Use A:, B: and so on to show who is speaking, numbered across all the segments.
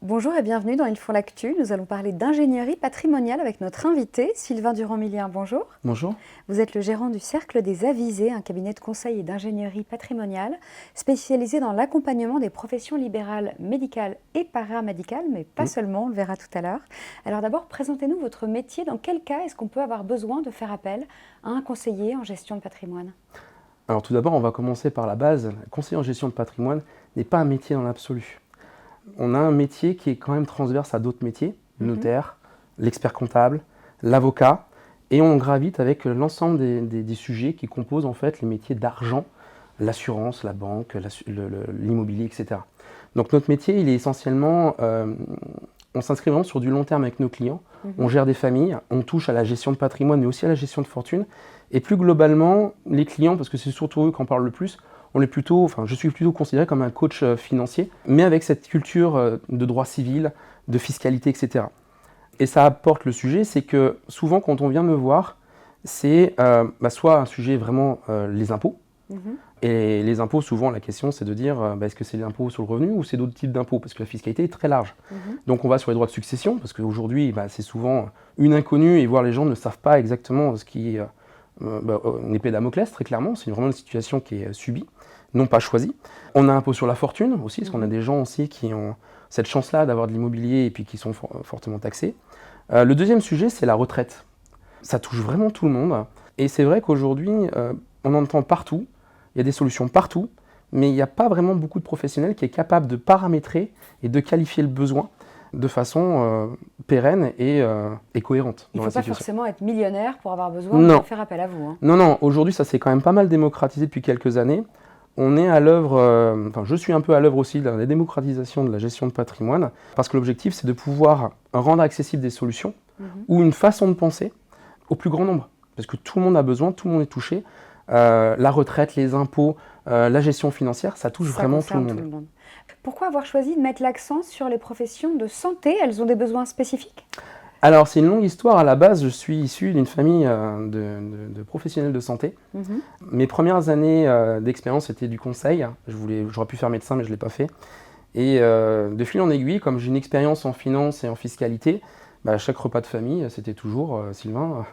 A: Bonjour et bienvenue dans Ils font l'actu. Nous allons parler d'ingénierie patrimoniale avec notre invité, Sylvain Durand-Millien. Bonjour.
B: Bonjour.
A: Vous êtes le gérant du Cercle des Avisés, un cabinet de conseil et d'ingénierie patrimoniale spécialisé dans l'accompagnement des professions libérales médicales et paramédicales, mais pas seulement, on le verra tout à l'heure. Alors d'abord, présentez-nous votre métier. Dans quel cas est-ce qu'on peut avoir besoin de faire appel à un conseiller en gestion de patrimoine ?
B: Alors tout d'abord, on va commencer par la base. Le conseiller en gestion de patrimoine n'est pas un métier dans l'absolu. On a un métier qui est quand même transverse à d'autres métiers, le notaire, l'expert comptable, l'avocat, et on gravite avec l'ensemble des sujets qui composent en fait les métiers d'argent, l'assurance, la banque, l'immobilier, etc. Donc notre métier, il est essentiellement, on s'inscrit vraiment sur du long terme avec nos clients, on gère des familles, on touche à la gestion de patrimoine, mais aussi à la gestion de fortune, et plus globalement, les clients, parce que c'est surtout eux qui en parlent le plus, je suis plutôt considéré comme un coach financier, mais avec cette culture de droit civil, de fiscalité, etc. Et ça apporte le sujet, c'est que souvent quand on vient me voir, c'est soit un sujet vraiment les impôts. Et les impôts, souvent la question c'est de dire est-ce que c'est l'impôt sur le revenu ou c'est d'autres types d'impôts, parce que la fiscalité est très large. Donc on va sur les droits de succession, parce qu'aujourd'hui c'est souvent une inconnue et voire les gens ne savent pas exactement ce qui est une épée de Damoclès, très clairement, c'est vraiment une situation qui est subie, non pas choisie. On a un impôt sur la fortune aussi, parce qu'on a des gens aussi qui ont cette chance-là d'avoir de l'immobilier et puis qui sont fortement taxés. Le deuxième sujet, c'est la retraite. Ça touche vraiment tout le monde. Et c'est vrai qu'aujourd'hui, on entend partout, il y a des solutions partout, mais il n'y a pas vraiment beaucoup de professionnels qui est capable de paramétrer et de qualifier le besoin de façon pérenne et cohérente.
A: Il ne faut pas forcément être millionnaire pour avoir besoin de faire appel à vous.
B: Non, aujourd'hui ça s'est quand même pas mal démocratisé depuis quelques années. On est à l'œuvre, je suis un peu à l'œuvre aussi de la démocratisation de la gestion de patrimoine, parce que l'objectif c'est de pouvoir rendre accessible des solutions ou une façon de penser au plus grand nombre. Parce que tout le monde a besoin, tout le monde est touché. La retraite, les impôts, la gestion financière, ça touche vraiment tout le monde.
A: Pourquoi avoir choisi de mettre l'accent sur les professions de santé ? Elles ont des besoins spécifiques ?
B: Alors, c'est une longue histoire. À la base, je suis issu d'une famille de professionnels de santé. Mes premières années d'expérience, c'était du conseil. J'aurais pu faire médecin, mais je ne l'ai pas fait. Et de fil en aiguille, comme j'ai une expérience en finance et en fiscalité, à chaque repas de famille, c'était toujours Sylvain,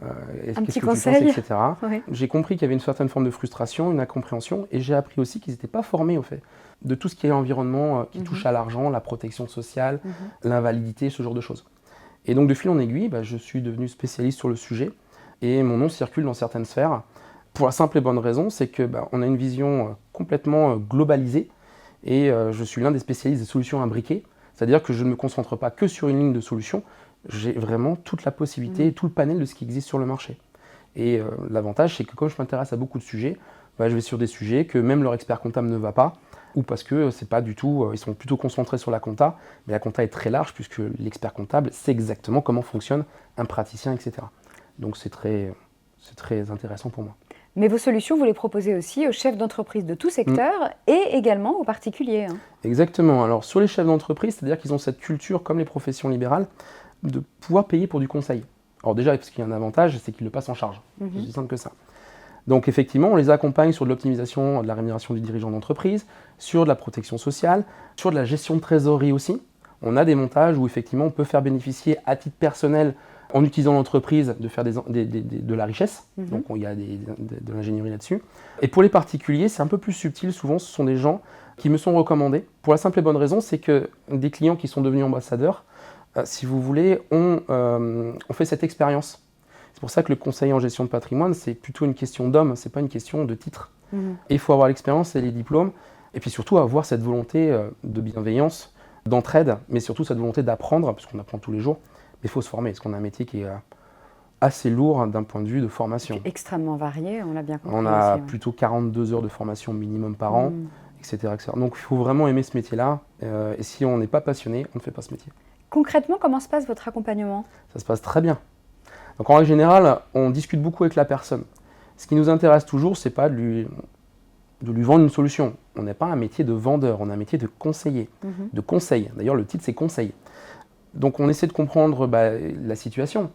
A: un petit
B: conseil, etc.
A: Oui.
B: J'ai compris qu'il y avait une certaine forme de frustration, une incompréhension, et j'ai appris aussi qu'ils n'étaient pas formés au fait de tout ce qui est environnement qui touche à l'argent, la protection sociale, l'invalidité, ce genre de choses. Et donc de fil en aiguille, je suis devenu spécialiste sur le sujet, et mon nom circule dans certaines sphères, pour la simple et bonne raison, c'est qu'on a une vision complètement globalisée, et je suis l'un des spécialistes des solutions imbriquées, c'est-à-dire que je ne me concentre pas que sur une ligne de solutions, j'ai vraiment toute la possibilité, tout le panel de ce qui existe sur le marché. Et l'avantage, c'est que comme je m'intéresse à beaucoup de sujets, je vais sur des sujets que même leur expert comptable ne va pas, ou parce que c'est pas du tout, ils sont plutôt concentrés sur la compta, mais la compta est très large puisque l'expert comptable sait exactement comment fonctionne un praticien, etc. Donc c'est très intéressant pour moi.
A: Mais vos solutions, vous les proposez aussi aux chefs d'entreprise de tout secteur et également aux particuliers.
B: Exactement. Alors sur les chefs d'entreprise, c'est-à-dire qu'ils ont cette culture, comme les professions libérales, de pouvoir payer pour du conseil. Alors déjà, parce qu'il y a un avantage, c'est qu'ils le passent en charge. C'est aussi simple que ça. Donc effectivement, on les accompagne sur de l'optimisation de la rémunération du dirigeant d'entreprise, sur de la protection sociale, sur de la gestion de trésorerie aussi. On a des montages où effectivement on peut faire bénéficier à titre personnel, en utilisant l'entreprise, de faire de la richesse. Donc il y a de l'ingénierie là-dessus. Et pour les particuliers, c'est un peu plus subtil. Souvent, ce sont des gens qui me sont recommandés. Pour la simple et bonne raison, c'est que des clients qui sont devenus ambassadeurs, si vous voulez, ont fait cette expérience. C'est pour ça que le conseiller en gestion de patrimoine, c'est plutôt une question d'homme, c'est pas une question de titre. Et il faut avoir l'expérience et les diplômes, et puis surtout avoir cette volonté de bienveillance, d'entraide, mais surtout cette volonté d'apprendre, parce qu'on apprend tous les jours, mais il faut se former, parce qu'on a un métier qui est assez lourd d'un point de vue de formation.
A: Extrêmement varié, on l'a bien compris.
B: On a
A: aussi,
B: plutôt 42 heures de formation minimum par an, etc., etc. Donc il faut vraiment aimer ce métier-là, et si on n'est pas passionné, on ne fait pas ce métier.
A: Concrètement, comment se passe votre accompagnement ?
B: Ça se passe très bien. Donc en règle générale, on discute beaucoup avec la personne. Ce qui nous intéresse toujours, c'est pas de lui vendre une solution. On n'est pas un métier de vendeur, on a un métier de conseiller, de conseil. D'ailleurs, le titre, c'est conseil. Donc on essaie de comprendre la situation,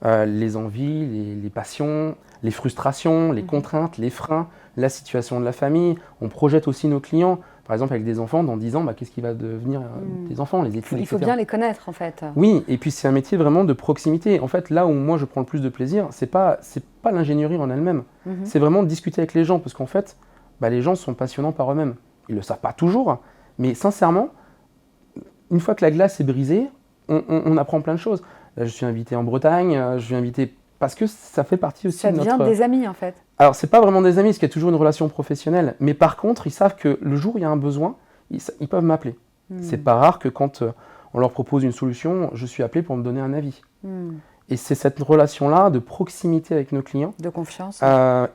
B: les envies, les passions, les frustrations, les contraintes, les freins, la situation de la famille. On projette aussi nos clients. par exemple avec des enfants, dans 10 ans, qu'est-ce qui va devenir des enfants, les études,
A: Il faut
B: etc.
A: bien les connaître en fait.
B: Oui, et puis c'est un métier vraiment de proximité. En fait, là où moi je prends le plus de plaisir, c'est pas l'ingénierie en elle-même, c'est vraiment de discuter avec les gens, parce qu'en fait, les gens sont passionnants par eux-mêmes. Ils le savent pas toujours, mais sincèrement, une fois que la glace est brisée, on apprend plein de choses. Là, je suis invité en Bretagne, je suis invité parce que ça fait partie aussi
A: Ça
B: de
A: devient
B: notre...
A: des amis en fait.
B: Alors, c'est pas vraiment des amis, parce qu'il y a toujours une relation professionnelle, mais par contre, ils savent que le jour où il y a un besoin, ils peuvent m'appeler. C'est pas rare que quand on leur propose une solution, je suis appelé pour me donner un avis. Et c'est cette relation-là de proximité avec nos clients.
A: De confiance.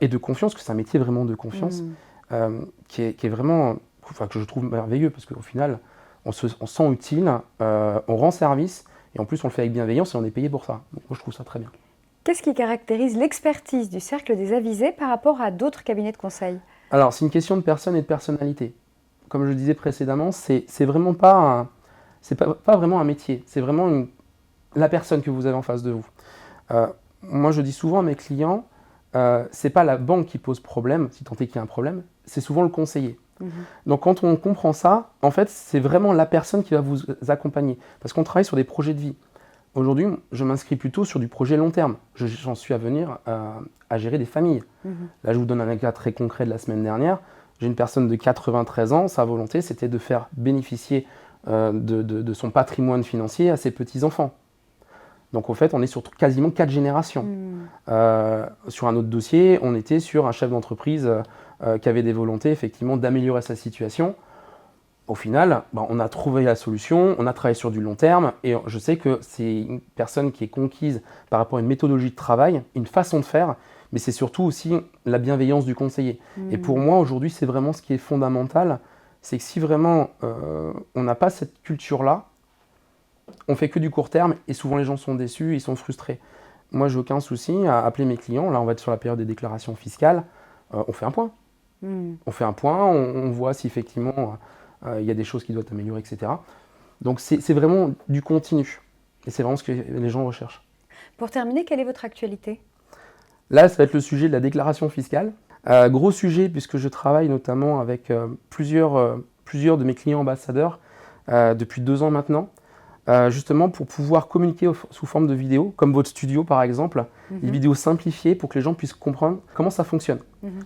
B: Et de confiance, que c'est un métier vraiment de confiance, qui est vraiment, que je trouve merveilleux, parce qu'au final, on se sent utile, on rend service, et en plus on le fait avec bienveillance et on est payé pour ça. Donc moi je trouve ça très bien.
A: Qu'est-ce qui caractérise l'expertise du Cercle des Avisés par rapport à d'autres cabinets de conseil?
B: Alors c'est une question de personne et de personnalité. Comme je le disais précédemment, c'est vraiment pas vraiment un métier, c'est vraiment la personne que vous avez en face de vous. Moi je dis souvent à mes clients, c'est pas la banque qui pose problème, si tant est qu'il y a un problème, c'est souvent le conseiller. Donc quand on comprend ça, en fait, c'est vraiment la personne qui va vous accompagner. Parce qu'on travaille sur des projets de vie. Aujourd'hui, je m'inscris plutôt sur du projet long terme. J'en suis à venir à gérer des familles. Là, je vous donne un cas très concret de la semaine dernière. J'ai une personne de 93 ans, sa volonté, c'était de faire bénéficier de son patrimoine financier à ses petits-enfants. Donc, au fait, on est sur quasiment 4 générations. Sur un autre dossier, on était sur un chef d'entreprise qui avait des volontés, effectivement, d'améliorer sa situation. Au final, on a trouvé la solution, on a travaillé sur du long terme, et je sais que c'est une personne qui est conquise par rapport à une méthodologie de travail, une façon de faire, mais c'est surtout aussi la bienveillance du conseiller. Et pour moi, aujourd'hui, c'est vraiment ce qui est fondamental, c'est que si vraiment on n'a pas cette culture-là, on fait que du court terme, et souvent les gens sont déçus, ils sont frustrés. Moi, j'ai aucun souci à appeler mes clients, là on va être sur la période des déclarations fiscales, on fait un point. On fait un point, on voit si effectivement il y a des choses qui doivent être améliorées, etc. Donc c'est vraiment du continu. Et c'est vraiment ce que les gens recherchent.
A: Pour terminer, quelle est votre actualité?
B: Là, ça va être le sujet de la déclaration fiscale. Gros sujet, puisque je travaille notamment avec plusieurs de mes clients ambassadeurs depuis 2 ans maintenant, justement pour pouvoir communiquer sous forme de vidéos, comme votre studio par exemple, des vidéos simplifiées pour que les gens puissent comprendre comment ça fonctionne.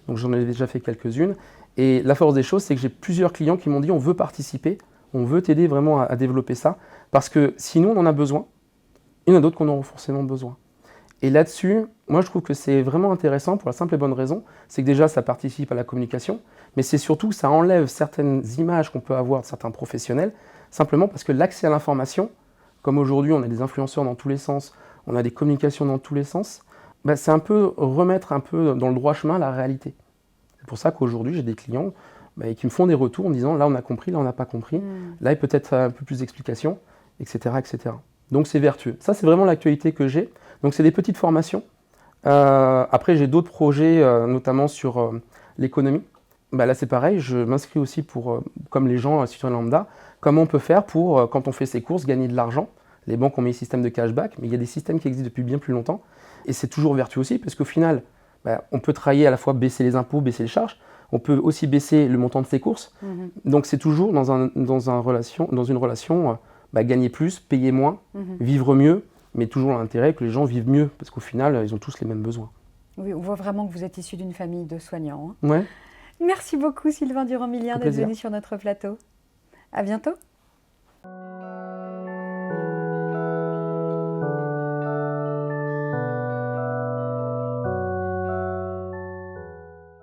B: Donc j'en ai déjà fait quelques-unes. Et la force des choses, c'est que j'ai plusieurs clients qui m'ont dit on veut participer, on veut t'aider vraiment à développer ça, parce que sinon on en a besoin, il y en a d'autres qu'on aura forcément besoin. Et là-dessus, moi je trouve que c'est vraiment intéressant pour la simple et bonne raison, c'est que déjà ça participe à la communication, mais c'est surtout que ça enlève certaines images qu'on peut avoir de certains professionnels, simplement parce que l'accès à l'information, comme aujourd'hui on a des influenceurs dans tous les sens, on a des communications dans tous les sens, c'est un peu remettre un peu dans le droit chemin la réalité. C'est pour ça qu'aujourd'hui, j'ai des clients qui me font des retours en me disant là, on a compris, là, on n'a pas compris. Là, il peut être un peu plus d'explications, etc., etc. Donc, c'est vertueux. Ça, c'est vraiment l'actualité que j'ai. Donc, c'est des petites formations. Après, j'ai d'autres projets, notamment sur l'économie. Là, c'est pareil. Je m'inscris aussi pour, comme les gens, citoyens lambda, comment on peut faire pour, quand on fait ses courses, gagner de l'argent. Les banques ont mis des systèmes de cashback, mais il y a des systèmes qui existent depuis bien plus longtemps. Et c'est toujours vertueux aussi, parce qu'au final, on peut travailler à la fois baisser les impôts, baisser les charges, on peut aussi baisser le montant de ses courses. Donc c'est toujours dans une relation gagner plus, payer moins, vivre mieux, mais toujours l'intérêt que les gens vivent mieux, parce qu'au final, ils ont tous les mêmes besoins.
A: Oui, on voit vraiment que vous êtes issu d'une famille de soignants.
B: Ouais.
A: Merci beaucoup Sylvain Durand-Millien d'être venu sur notre plateau. À bientôt.